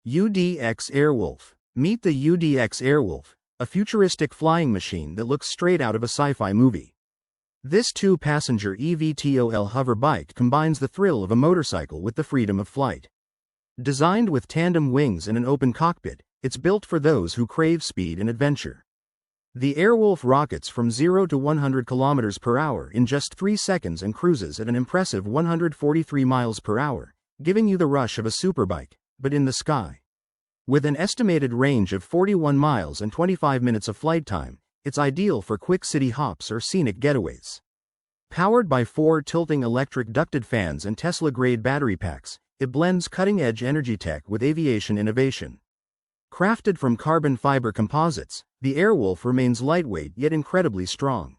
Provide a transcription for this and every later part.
UDX Airwolf. Meet the UDX Airwolf, a futuristic flying machine that looks straight out of a sci-fi movie. This two-passenger eVTOL hover bike combines the thrill of a motorcycle with the freedom of flight. Designed with tandem wings and an open cockpit, it's built for those who crave speed and adventure. The Airwolf rockets from 0 to 100 km per hour in just 3 seconds and cruises at an impressive 143 miles per hour, giving you the rush of a superbike, but in the sky. With an estimated range of 41 miles and 25 minutes of flight time, it's ideal for quick city hops or scenic getaways. Powered by 4 tilting electric ducted fans and Tesla-grade battery packs, it blends cutting-edge energy tech with aviation innovation. Crafted from carbon fiber composites, the Airwolf remains lightweight yet incredibly strong.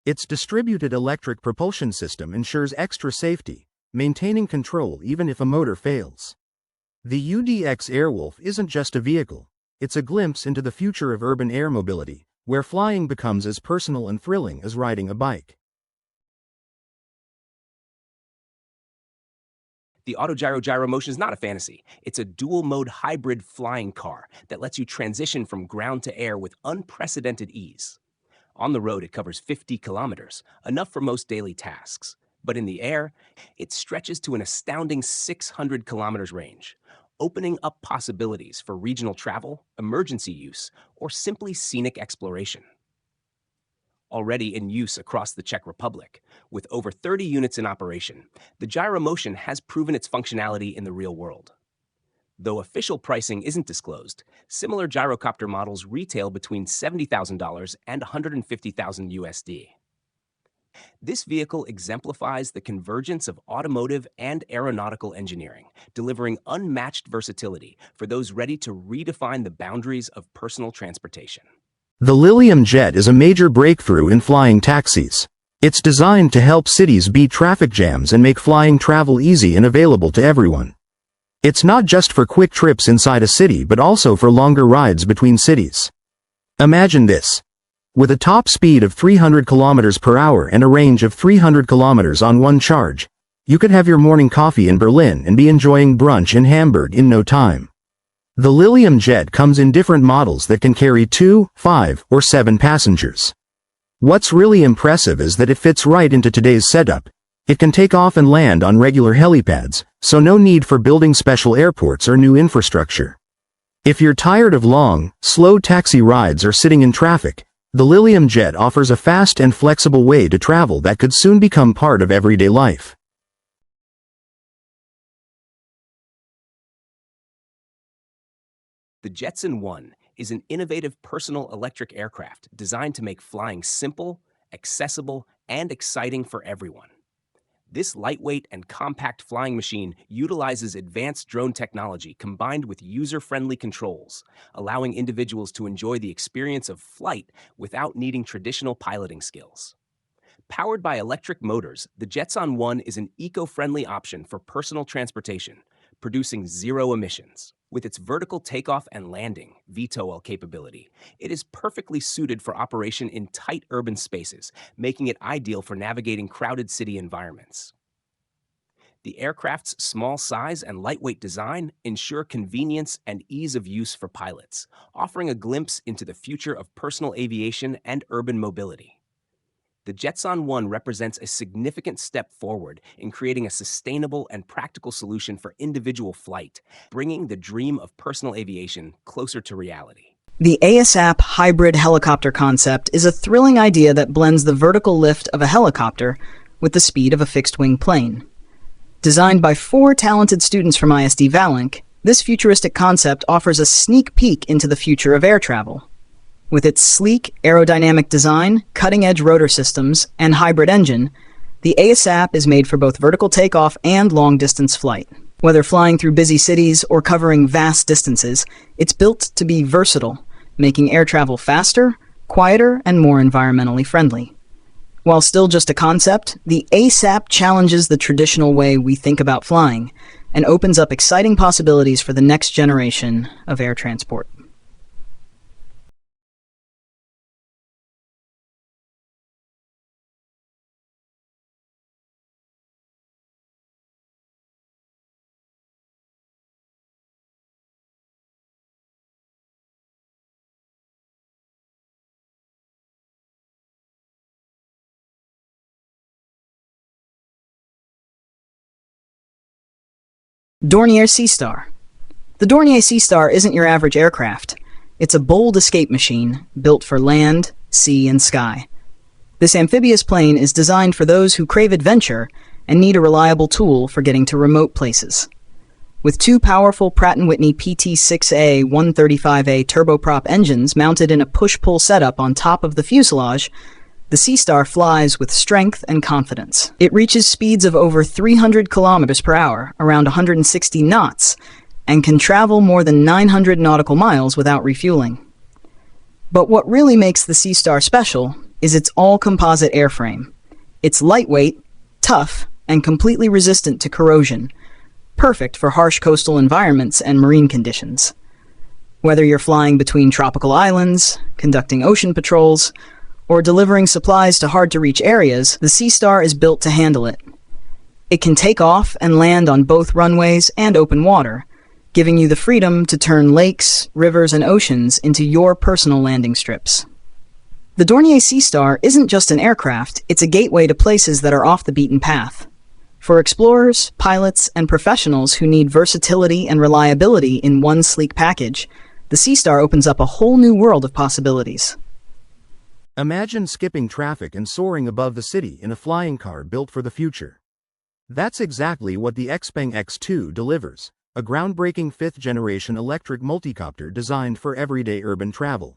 Its distributed electric propulsion system ensures extra safety, maintaining control even if a motor fails. The UDX Airwolf isn't just a vehicle, it's a glimpse into the future of urban air mobility, where flying becomes as personal and thrilling as riding a bike. The Gyro Motion is not a fantasy. It's a dual-mode hybrid flying car that lets you transition from ground to air with unprecedented ease. On the road, it covers 50 kilometers, enough for most daily tasks. But in the air, it stretches to an astounding 600 kilometers range, opening up possibilities for regional travel, emergency use, or simply scenic exploration. Already in use across the Czech Republic, with over 30 units in operation, the Gyro Motion has proven its functionality in the real world. Though official pricing isn't disclosed, similar gyrocopter models retail between $70,000 and $150,000 USD. This vehicle exemplifies the convergence of automotive and aeronautical engineering, delivering unmatched versatility for those ready to redefine the boundaries of personal transportation. The Lilium Jet is a major breakthrough in flying taxis. It's designed to help cities beat traffic jams and make flying travel easy and available to everyone. It's not just for quick trips inside a city but also for longer rides between cities. Imagine this. With a top speed of 300 km per hour and a range of 300 km on one charge, you could have your morning coffee in Berlin and be enjoying brunch in Hamburg in no time. The Lilium Jet comes in different models that can carry 2, 5, or 7 passengers. What's really impressive is that it fits right into today's setup. It can take off and land on regular helipads, so no need for building special airports or new infrastructure. If you're tired of long, slow taxi rides or sitting in traffic, the Lilium Jet offers a fast and flexible way to travel that could soon become part of everyday life. The Jetson 1 is an innovative personal electric aircraft designed to make flying simple, accessible, and exciting for everyone. This lightweight and compact flying machine utilizes advanced drone technology combined with user-friendly controls, allowing individuals to enjoy the experience of flight without needing traditional piloting skills. Powered by electric motors, the Jetson 1 is an eco-friendly option for personal transportation, producing 0 emissions. With its vertical takeoff and landing (VTOL) capability, it is perfectly suited for operation in tight urban spaces, making it ideal for navigating crowded city environments. The aircraft's small size and lightweight design ensure convenience and ease of use for pilots, offering a glimpse into the future of personal aviation and urban mobility. The Jetson 1 represents a significant step forward in creating a sustainable and practical solution for individual flight, bringing the dream of personal aviation closer to reality. The ASAP hybrid helicopter concept is a thrilling idea that blends the vertical lift of a helicopter with the speed of a fixed-wing plane. Designed by 4 talented students from ISD Valink, this futuristic concept offers a sneak peek into the future of air travel. With its sleek, aerodynamic design, cutting-edge rotor systems, and hybrid engine, the ASAP is made for both vertical takeoff and long-distance flight. Whether flying through busy cities or covering vast distances, it's built to be versatile, making air travel faster, quieter, and more environmentally friendly. While still just a concept, the ASAP challenges the traditional way we think about flying and opens up exciting possibilities for the next generation of air transport. Dornier Sea Star. The Dornier Sea Star isn't your average aircraft. It's a bold escape machine built for land, sea, and sky. This amphibious plane is designed for those who crave adventure and need a reliable tool for getting to remote places. With two powerful Pratt & Whitney PT6A 135A turboprop engines mounted in a push-pull setup on top of the fuselage, the Sea Star flies with strength and confidence. It reaches speeds of over 300 kilometers per hour, around 160 knots, and can travel more than 900 nautical miles without refueling. But what really makes the Sea Star special is its all-composite airframe. It's lightweight, tough, and completely resistant to corrosion, perfect for harsh coastal environments and marine conditions. Whether you're flying between tropical islands, conducting ocean patrols, or delivering supplies to hard-to-reach areas, the Sea Star is built to handle it. It can take off and land on both runways and open water, giving you the freedom to turn lakes, rivers, and oceans into your personal landing strips. The Dornier Sea Star isn't just an aircraft, it's a gateway to places that are off the beaten path. For explorers, pilots, and professionals who need versatility and reliability in one sleek package, the Sea Star opens up a whole new world of possibilities. Imagine skipping traffic and soaring above the city in a flying car built for the future. That's exactly what the Xpeng X2 delivers, a groundbreaking fifth-generation electric multicopter designed for everyday urban travel.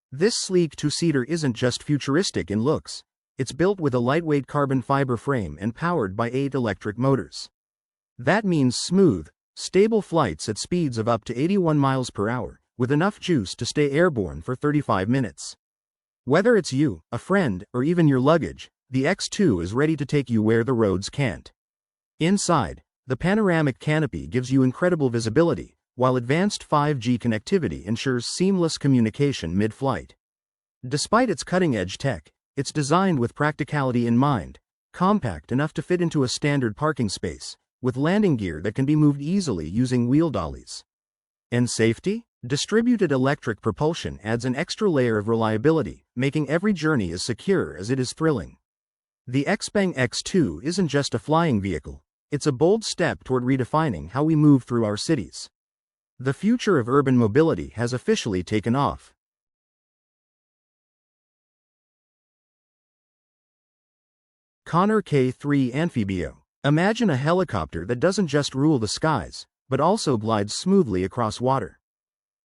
This sleek two-seater isn't just futuristic in looks. It's built with a lightweight carbon fiber frame and powered by 8 electric motors. That means smooth, stable flights at speeds of up to 81 miles per hour, with enough juice to stay airborne for 35 minutes. Whether it's you, a friend, or even your luggage, the X2 is ready to take you where the roads can't. Inside, the panoramic canopy gives you incredible visibility, while advanced 5G connectivity ensures seamless communication mid-flight. Despite its cutting-edge tech, it's designed with practicality in mind, compact enough to fit into a standard parking space, with landing gear that can be moved easily using wheel dollies. And safety? Distributed electric propulsion adds an extra layer of reliability, making every journey as secure as it is thrilling. The Xpeng X2 isn't just a flying vehicle, it's a bold step toward redefining how we move through our cities. The future of urban mobility has officially taken off. Konner K3 Amphibio. Imagine a helicopter that doesn't just rule the skies, but also glides smoothly across water.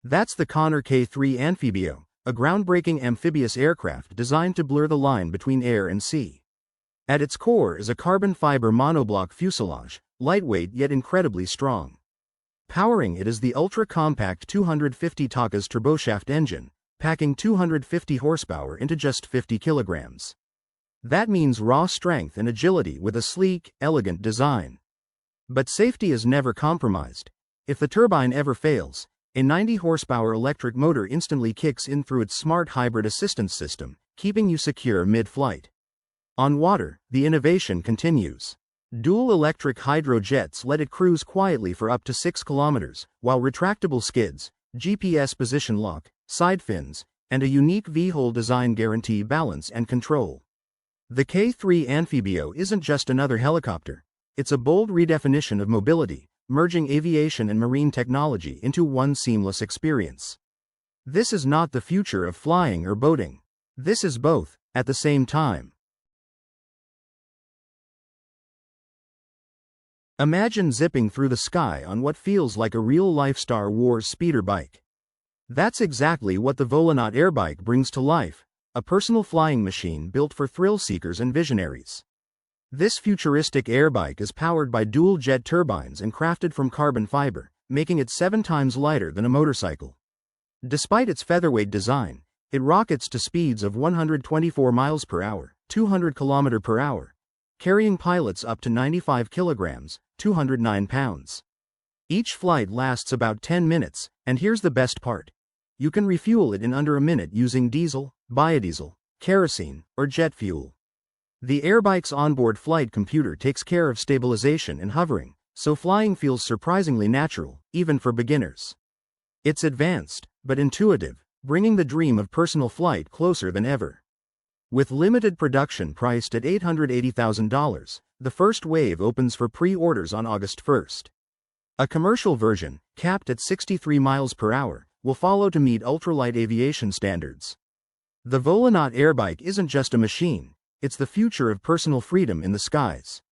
That's the Konner K3 Amphibio, a groundbreaking amphibious aircraft designed to blur the line between air and sea. At its core is a carbon fiber monoblock fuselage, lightweight yet incredibly strong. Powering it is the ultra-compact 250 Takas turboshaft engine, packing 250 horsepower into just 50 kilograms. That means raw strength and agility with a sleek, elegant design. But safety is never compromised. If the turbine ever fails, a 90 horsepower electric motor instantly kicks in through its smart hybrid assistance system, keeping you secure mid-flight. On water, the innovation continues. Dual electric hydrojets let it cruise quietly for up to 6 kilometers, while retractable skids, GPS position lock, side fins, and a unique V-hole design guarantee balance and control. The K3 Amphibio isn't just another helicopter, it's a bold redefinition of mobility, merging aviation and marine technology into one seamless experience. This is not the future of flying or boating. This is both, at the same time. Imagine zipping through the sky on what feels like a real-life Star Wars speeder bike. That's exactly what the Volonaut airbike brings to life, a personal flying machine built for thrill seekers and visionaries. This futuristic airbike is powered by dual-jet turbines and crafted from carbon fiber, making it 7 times lighter than a motorcycle. Despite its featherweight design, it rockets to speeds of 124 miles per hour, 200 km per hour, carrying pilots up to 95 kilograms, 209 pounds. Each flight lasts about 10 minutes, and here's the best part. You can refuel it in under a minute using diesel, biodiesel, kerosene, or jet fuel. The airbike's onboard flight computer takes care of stabilization and hovering, so flying feels surprisingly natural, even for beginners. It's advanced, but intuitive, bringing the dream of personal flight closer than ever. With limited production priced at $880,000, the first wave opens for pre-orders on August 1st. A commercial version, capped at 63 miles per hour, will follow to meet ultralight aviation standards. The Volonaut airbike isn't just a machine, it's the future of personal freedom in the skies.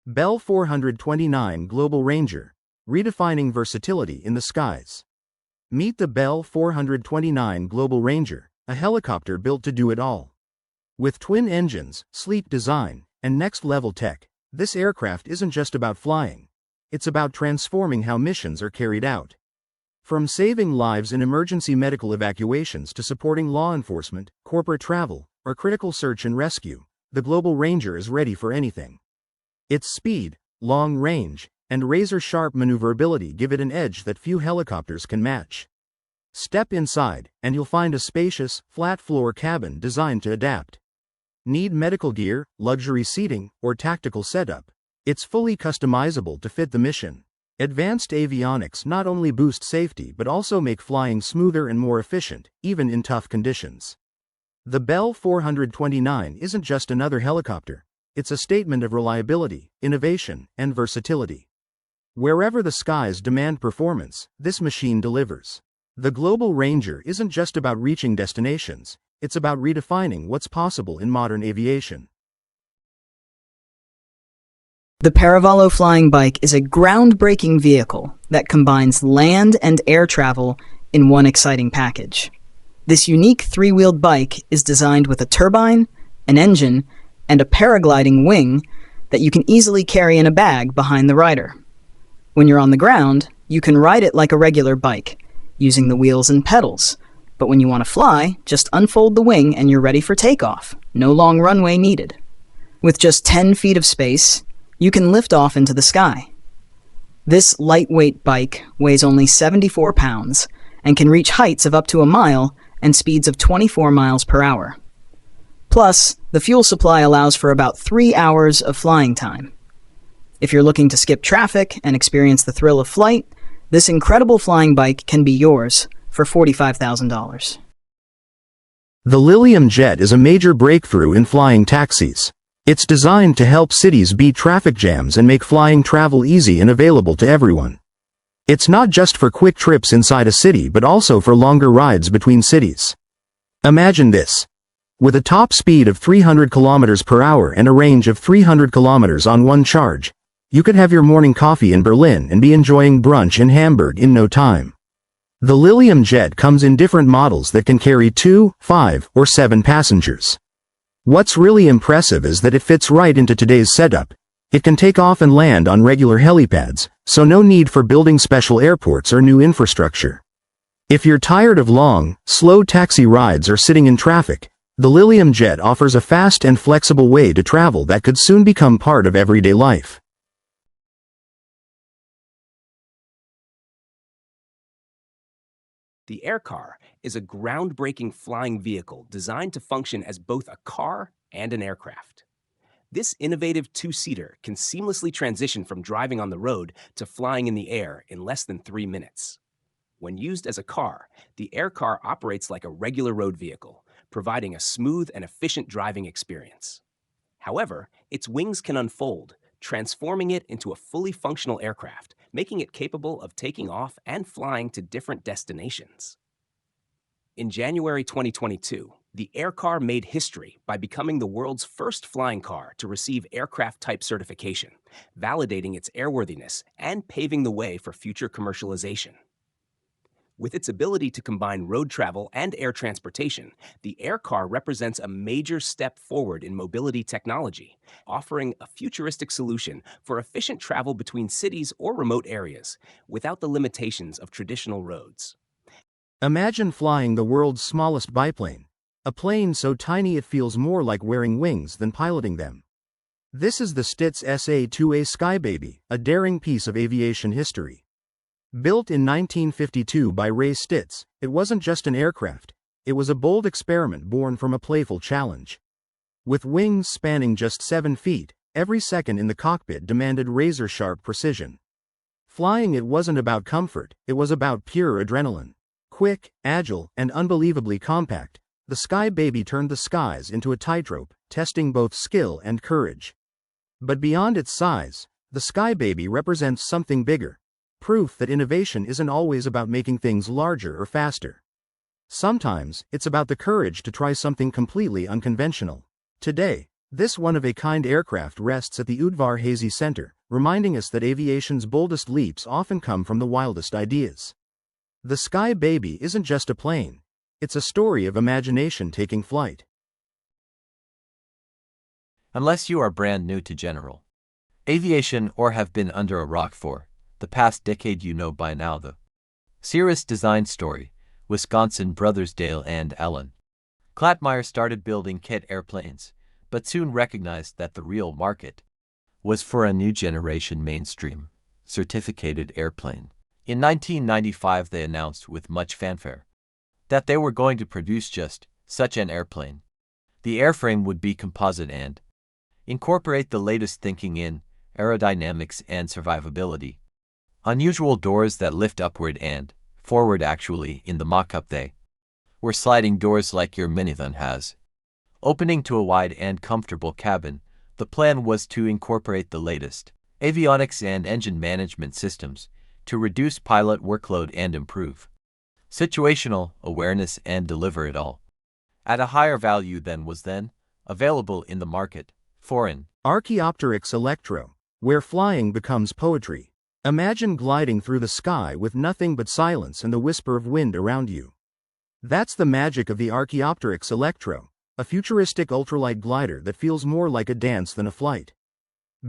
Bell 429 Global Ranger, redefining versatility in the skies. Meet the Bell 429 Global Ranger, a helicopter built to do it all. With twin engines, sleek design, and next-level tech, this aircraft isn't just about flying. It's about transforming how missions are carried out. From saving lives in emergency medical evacuations to supporting law enforcement, corporate travel, or critical search and rescue, the Global Ranger is ready for anything. Its speed, long range, and razor-sharp maneuverability give it an edge that few helicopters can match. Step inside, and you'll find a spacious, flat-floor cabin designed to adapt. Need medical gear, luxury seating, or tactical setup? It's fully customizable to fit the mission. Advanced avionics not only boost safety but also make flying smoother and more efficient, even in tough conditions. The Bell 429 isn't just another helicopter. It's a statement of reliability, innovation, and versatility. Wherever the skies demand performance, this machine delivers. The Global Ranger isn't just about reaching destinations, it's about redefining what's possible in modern aviation. The Paravelo flying bike is a groundbreaking vehicle that combines land and air travel in one exciting package. This unique three-wheeled bike is designed with a turbine, an engine, and a paragliding wing that you can easily carry in a bag behind the rider. When you're on the ground, you can ride it like a regular bike, using the wheels and pedals. But when you want to fly, just unfold the wing and you're ready for takeoff. No long runway needed. With just 10 feet of space, you can lift off into the sky. This lightweight bike weighs only 74 pounds and can reach heights of up to a mile and speeds of 24 miles per hour. Plus, the fuel supply allows for about 3 hours of flying time. If you're looking to skip traffic and experience the thrill of flight, this incredible flying bike can be yours for $45,000. The Lilium Jet is a major breakthrough in flying taxis. It's designed to help cities beat traffic jams and make flying travel easy and available to everyone. It's not just for quick trips inside a city but also for longer rides between cities. Imagine this. With a top speed of 300 kilometers per hour and a range of 300 kilometers on one charge, you could have your morning coffee in Berlin and be enjoying brunch in Hamburg in no time. The Lilium Jet comes in different models that can carry 2, 5, or 7 passengers. What's really impressive is that it fits right into today's setup. It can take off and land on regular helipads, so no need for building special airports or new infrastructure. If you're tired of long, slow taxi rides or sitting in traffic, the Lilium Jet offers a fast and flexible way to travel that could soon become part of everyday life. The Aircar is a groundbreaking flying vehicle designed to function as both a car and an aircraft. This innovative two-seater can seamlessly transition from driving on the road to flying in the air in less than 3 minutes. When used as a car, the Aircar operates like a regular road vehicle, providing a smooth and efficient driving experience. However, its wings can unfold, transforming it into a fully functional aircraft, making it capable of taking off and flying to different destinations. In January 2022, the Aircar made history by becoming the world's first flying car to receive aircraft type certification, validating its airworthiness and paving the way for future commercialization. With its ability to combine road travel and air transportation, the Aircar represents a major step forward in mobility technology, offering a futuristic solution for efficient travel between cities or remote areas, without the limitations of traditional roads. Imagine flying the world's smallest biplane, a plane so tiny it feels more like wearing wings than piloting them. This is the Stits SA-2A Skybaby, a daring piece of aviation history. Built in 1952 by Ray Stits, it wasn't just an aircraft, it was a bold experiment born from a playful challenge. With wings spanning just 7 feet, every second in the cockpit demanded razor-sharp precision. Flying it wasn't about comfort, it was about pure adrenaline. Quick, agile, and unbelievably compact, the Skybaby turned the skies into a tightrope, testing both skill and courage. But beyond its size, The Sky Baby represents something bigger. Proof that innovation isn't always about making things larger or faster. Sometimes, it's about the courage to try something completely unconventional. Today, this one-of-a-kind aircraft rests at the Udvar Hazy Center, reminding us that aviation's boldest leaps often come from the wildest ideas. The Sky Baby isn't just a plane. It's a story of imagination taking flight. Unless you are brand new to general aviation or have been under a rock for the past decade, you know by now the Cirrus design story. Wisconsin brothers Dale and Alan Klattmeyer started building kit airplanes, but soon recognized that the real market was for a new generation mainstream, certificated airplane. In 1995 they announced with much fanfare that they were going to produce just such an airplane. The airframe would be composite and incorporate the latest thinking in aerodynamics and survivability. Unusual doors that lift upward and forward. Actually, in the mock-up they were sliding doors like your minivan has, opening to a wide and comfortable cabin. The plan was to incorporate the latest avionics and engine management systems to reduce pilot workload and improve situational awareness and deliver it all at a higher value than was then available in the market. Foreign Archaeopteryx Electro, where flying becomes poetry. Imagine gliding through the sky with nothing but silence and the whisper of wind around you. That's the magic of the Archaeopteryx Electro, a futuristic ultralight glider that feels more like a dance than a flight.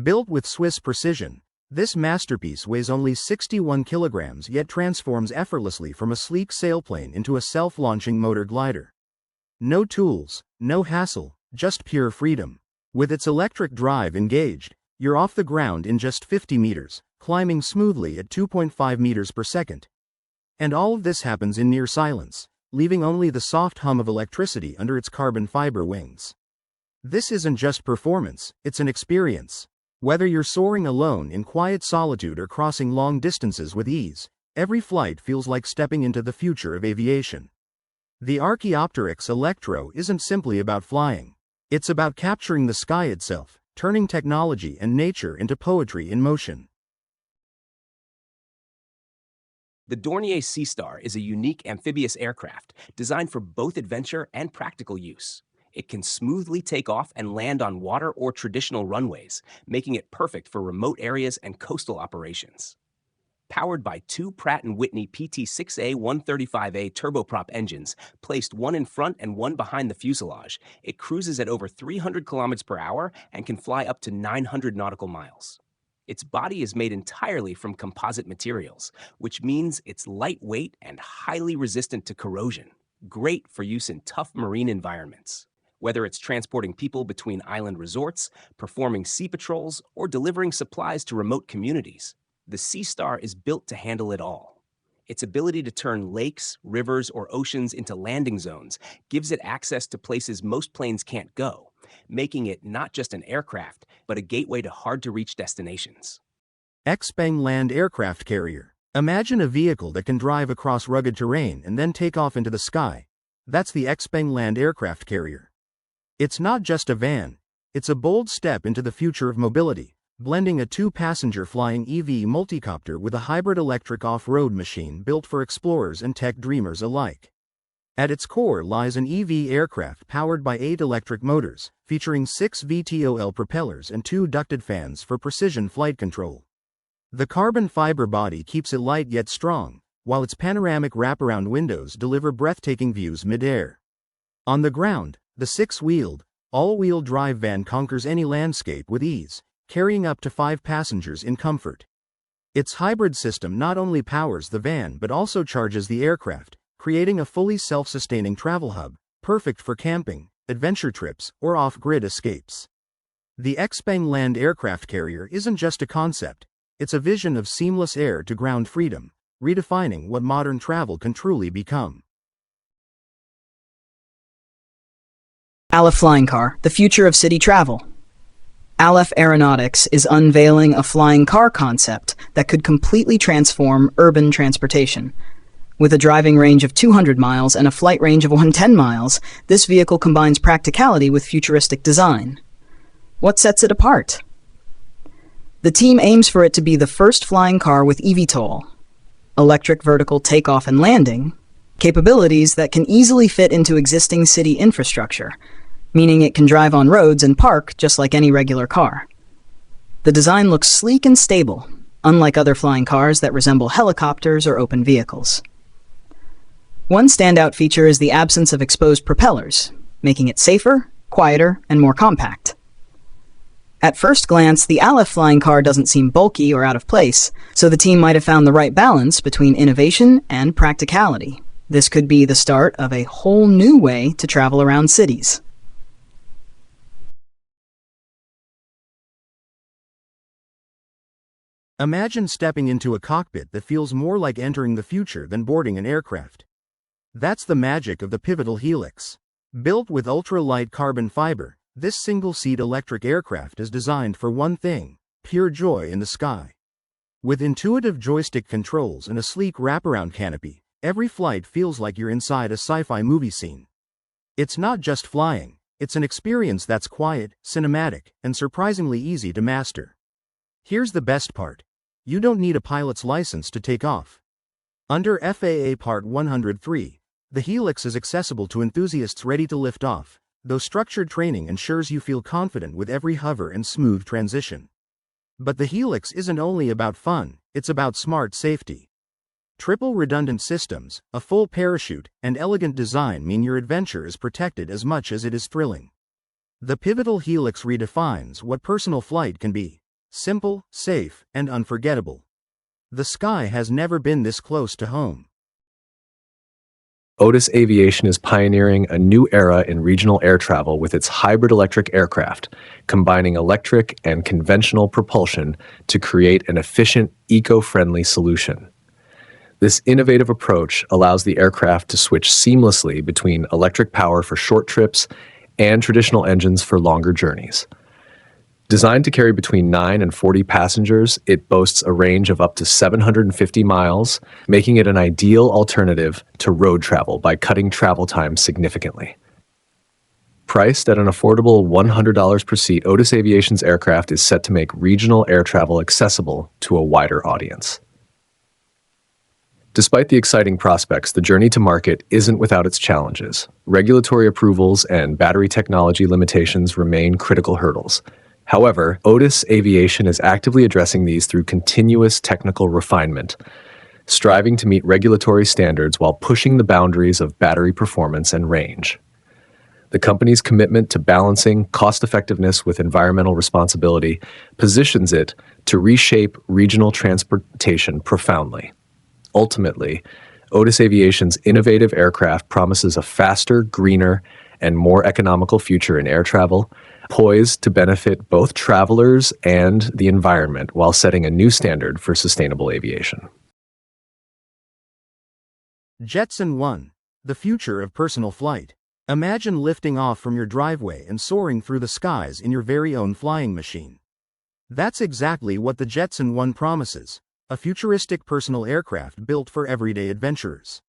Built with Swiss precision, this masterpiece weighs only 61 kilograms yet transforms effortlessly from a sleek sailplane into a self-launching motor glider. No tools, no hassle, just pure freedom. With its electric drive engaged, you're off the ground in just 50 meters, climbing smoothly at 2.5 meters per second. And all of this happens in near silence, leaving only the soft hum of electricity under its carbon fiber wings. This isn't just performance, it's an experience. Whether you're soaring alone in quiet solitude or crossing long distances with ease, every flight feels like stepping into the future of aviation. The Archaeopteryx Electro isn't simply about flying. It's about capturing the sky itself, turning technology and nature into poetry in motion. The Dornier Sea Star is a unique amphibious aircraft designed for both adventure and practical use. It can smoothly take off and land on water or traditional runways, making it perfect for remote areas and coastal operations. Powered by two Pratt & Whitney PT6A-135A turboprop engines, placed one in front and one behind the fuselage, it cruises at over 300 kilometers per hour and can fly up to 900 nautical miles. Its body is made entirely from composite materials, which means it's lightweight and highly resistant to corrosion, great for use in tough marine environments. Whether it's transporting people between island resorts, performing sea patrols, or delivering supplies to remote communities, the Sea Star is built to handle it all. Its ability to turn lakes, rivers, or oceans into landing zones gives it access to places most planes can't go, making it not just an aircraft, but a gateway to hard-to-reach destinations. Xpeng Land Aircraft Carrier. Imagine a vehicle that can drive across rugged terrain and then take off into the sky. That's the Xpeng Land Aircraft Carrier. It's not just a van. It's a bold step into the future of mobility, blending a two-passenger flying EV multicopter with a hybrid electric off-road machine built for explorers and tech dreamers alike. At its core lies an EV aircraft powered by 8 electric motors, featuring 6 VTOL propellers and 2 ducted fans for precision flight control. The carbon fiber body keeps it light yet strong, while its panoramic wraparound windows deliver breathtaking views mid-air. On the ground, the 6-wheeled, all-wheel drive van conquers any landscape with ease, carrying up to 5 passengers in comfort. Its hybrid system not only powers the van but also charges the aircraft, creating a fully self-sustaining travel hub, perfect for camping, adventure trips, or off-grid escapes. The Xpeng Land Aircraft Carrier isn't just a concept, it's a vision of seamless air-to-ground freedom, redefining what modern travel can truly become. Alef Flying Car, the future of city travel. Alef Aeronautics is unveiling a flying car concept that could completely transform urban transportation. With a driving range of 200 miles and a flight range of 110 miles, this vehicle combines practicality with futuristic design. What sets it apart? The team aims for it to be the first flying car with eVTOL, electric vertical takeoff and landing, capabilities that can easily fit into existing city infrastructure, meaning it can drive on roads and park just like any regular car. The design looks sleek and stable, unlike other flying cars that resemble helicopters or open vehicles. One standout feature is the absence of exposed propellers, making it safer, quieter, and more compact. At first glance, the Alef flying car doesn't seem bulky or out of place, so the team might have found the right balance between innovation and practicality. This could be the start of a whole new way to travel around cities. Imagine stepping into a cockpit that feels more like entering the future than boarding an aircraft. That's the magic of the pivotal Helix. Built with ultra-light carbon fiber, this single-seat electric aircraft is designed for one thing: pure joy in the sky. With intuitive joystick controls and a sleek wraparound canopy, every flight feels like you're inside a sci-fi movie scene. It's not just flying, it's an experience that's quiet, cinematic, and surprisingly easy to master. Here's the best part: you don't need a pilot's license to take off. Under FAA Part 103, the Helix is accessible to enthusiasts ready to lift off, though structured training ensures you feel confident with every hover and smooth transition. But the Helix isn't only about fun, it's about smart safety. Triple redundant systems, a full parachute, and elegant design mean your adventure is protected as much as it is thrilling. The pivotal Helix redefines what personal flight can be: simple, safe, and unforgettable. The sky has never been this close to home. Otus Aviation is pioneering a new era in regional air travel with its hybrid electric aircraft, combining electric and conventional propulsion to create an efficient, eco-friendly solution. This innovative approach allows the aircraft to switch seamlessly between electric power for short trips and traditional engines for longer journeys. Designed to carry between 9 and 40 passengers, it boasts a range of up to 750 miles, making it an ideal alternative to road travel by cutting travel time significantly. Priced at an affordable $100 per seat, Otus Aviation's aircraft is set to make regional air travel accessible to a wider audience. Despite the exciting prospects, the journey to market isn't without its challenges. Regulatory approvals and battery technology limitations remain critical hurdles. However, Otus Aviation is actively addressing these through continuous technical refinement, striving to meet regulatory standards while pushing the boundaries of battery performance and range. The company's commitment to balancing cost-effectiveness with environmental responsibility positions it to reshape regional transportation profoundly. Ultimately, Otus Aviation's innovative aircraft promises a faster, greener, and more economical future in air travel, poised to benefit both travelers and the environment while setting a new standard for sustainable aviation. Jetson 1. The future of personal flight. Imagine lifting off from your driveway and soaring through the skies in your very own flying machine. That's exactly what the Jetson 1 promises: a futuristic personal aircraft built for everyday adventurers.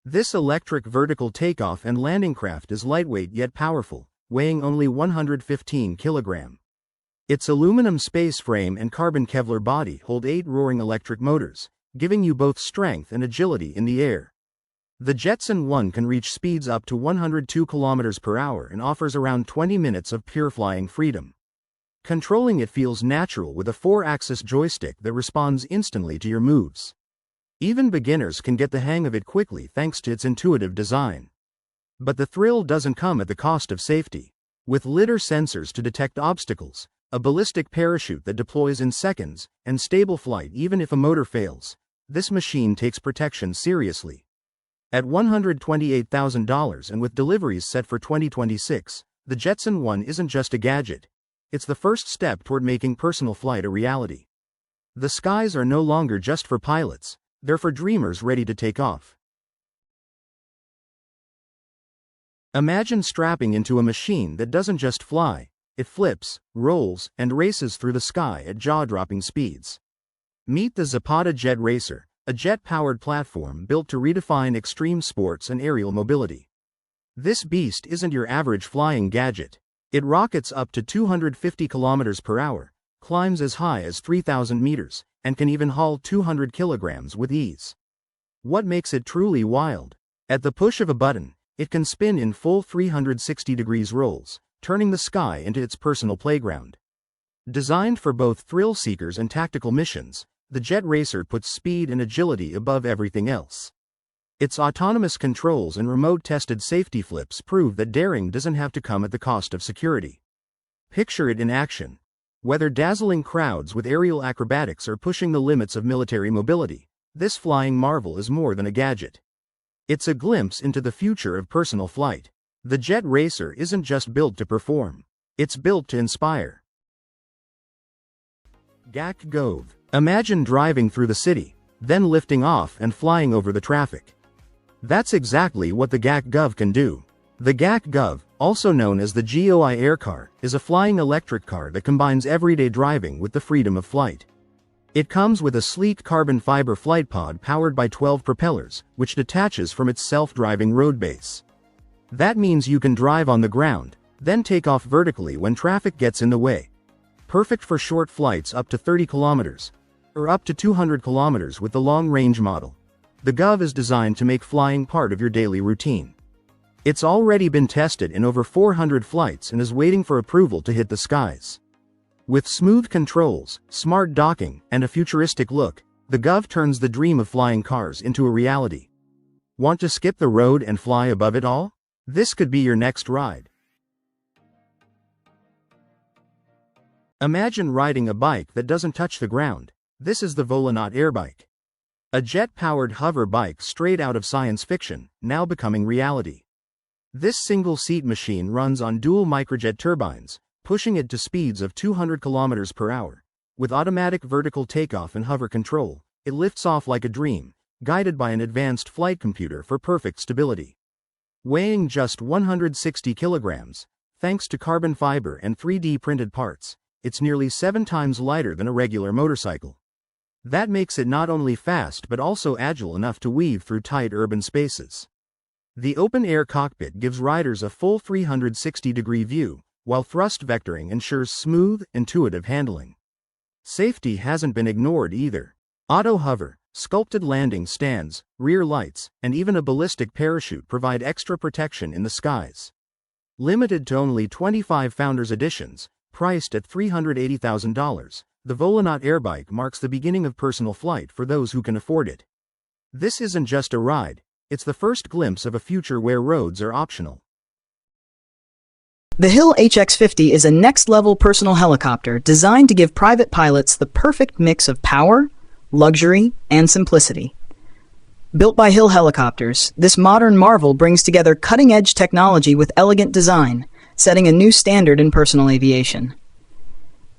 This electric vertical takeoff and landing craft is lightweight yet powerful, weighing only 115 kilograms. Its aluminum space frame and carbon Kevlar body hold 8 roaring electric motors, giving you both strength and agility in the air. The Jetson 1 can reach speeds up to 102 kilometers per hour and offers around 20 minutes of pure flying freedom. Controlling it feels natural with a 4-axis joystick that responds instantly to your moves. Even beginners can get the hang of it quickly thanks to its intuitive design. But the thrill doesn't come at the cost of safety. With lidar sensors to detect obstacles, a ballistic parachute that deploys in seconds, and stable flight even if a motor fails, this machine takes protection seriously. At $128,000 and with deliveries set for 2026, the Jetson 1 isn't just a gadget. It's the first step toward making personal flight a reality. The skies are no longer just for pilots, they're for dreamers ready to take off. Imagine strapping into a machine that doesn't just fly, it flips, rolls, and races through the sky at jaw-dropping speeds. Meet the Zapata Jet Racer, a jet-powered platform built to redefine extreme sports and aerial mobility. This beast isn't your average flying gadget. It rockets up to 250 kilometers per hour, climbs as high as 3,000 meters, and can even haul 200 kilograms with ease. What makes it truly wild? At the push of a button, it can spin in full 360 degrees rolls, turning the sky into its personal playground. Designed for both thrill seekers and tactical missions, the Jet Racer puts speed and agility above everything else. Its autonomous controls and remote-tested safety flips prove that daring doesn't have to come at the cost of security. Picture it in action. Whether dazzling crowds with aerial acrobatics or pushing the limits of military mobility, this flying marvel is more than a gadget. It's a glimpse into the future of personal flight. The Jet Racer isn't just built to perform. It's built to inspire. Gove. Imagine driving through the city, then lifting off and flying over the traffic. That's exactly what the Gove can do. The Gove, also known as the GOI Aircar, is a flying electric car that combines everyday driving with the freedom of flight. It comes with a sleek carbon fiber flight pod powered by 12 propellers, which detaches from its self-driving road base. That means you can drive on the ground, then take off vertically when traffic gets in the way. Perfect for short flights up to 30 kilometers, or up to 200 kilometers with the long-range model. The Gove is designed to make flying part of your daily routine. It's already been tested in over 400 flights and is waiting for approval to hit the skies. With smooth controls, smart docking, and a futuristic look, the Gove turns the dream of flying cars into a reality. Want to skip the road and fly above it all? This could be your next ride. Imagine riding a bike that doesn't touch the ground. This is the Volonaut airbike. A jet-powered hover bike straight out of science fiction, now becoming reality. This single-seat machine runs on dual microjet turbines, pushing it to speeds of 200 kilometers per hour. With automatic vertical takeoff and hover control, it lifts off like a dream, guided by an advanced flight computer for perfect stability. Weighing just 160 kilograms, thanks to carbon fiber and 3D printed parts, it's nearly 7 times lighter than a regular motorcycle. That makes it not only fast but also agile enough to weave through tight urban spaces. The open-air cockpit gives riders a full 360-degree view, while thrust vectoring ensures smooth, intuitive handling. Safety hasn't been ignored either. Auto hover, sculpted landing stands, rear lights, and even a ballistic parachute provide extra protection in the skies. Limited to only 25 Founders Editions, priced at $380,000, the Volonaut airbike marks the beginning of personal flight for those who can afford it. This isn't just a ride, it's the first glimpse of a future where roads are optional. The Hill HX50 is a next-level personal helicopter designed to give private pilots the perfect mix of power, luxury, and simplicity. Built by Hill Helicopters, this modern marvel brings together cutting-edge technology with elegant design, setting a new standard in personal aviation.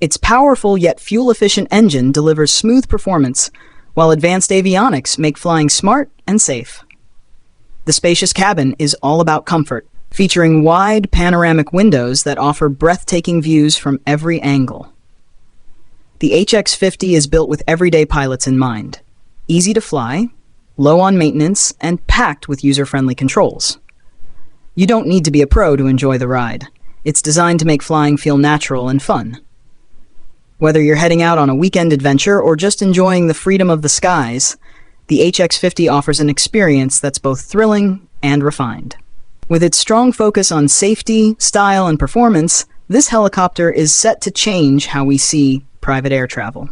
Its powerful yet fuel-efficient engine delivers smooth performance, while advanced avionics make flying smart and safe. The spacious cabin is all about comfort, featuring wide panoramic windows that offer breathtaking views from every angle. The HX50 is built with everyday pilots in mind. Easy to fly, low on maintenance, and packed with user-friendly controls. You don't need to be a pro to enjoy the ride. It's designed to make flying feel natural and fun. Whether you're heading out on a weekend adventure or just enjoying the freedom of the skies, the HX50 offers an experience that's both thrilling and refined. With its strong focus on safety, style, and performance, this helicopter is set to change how we see private air travel.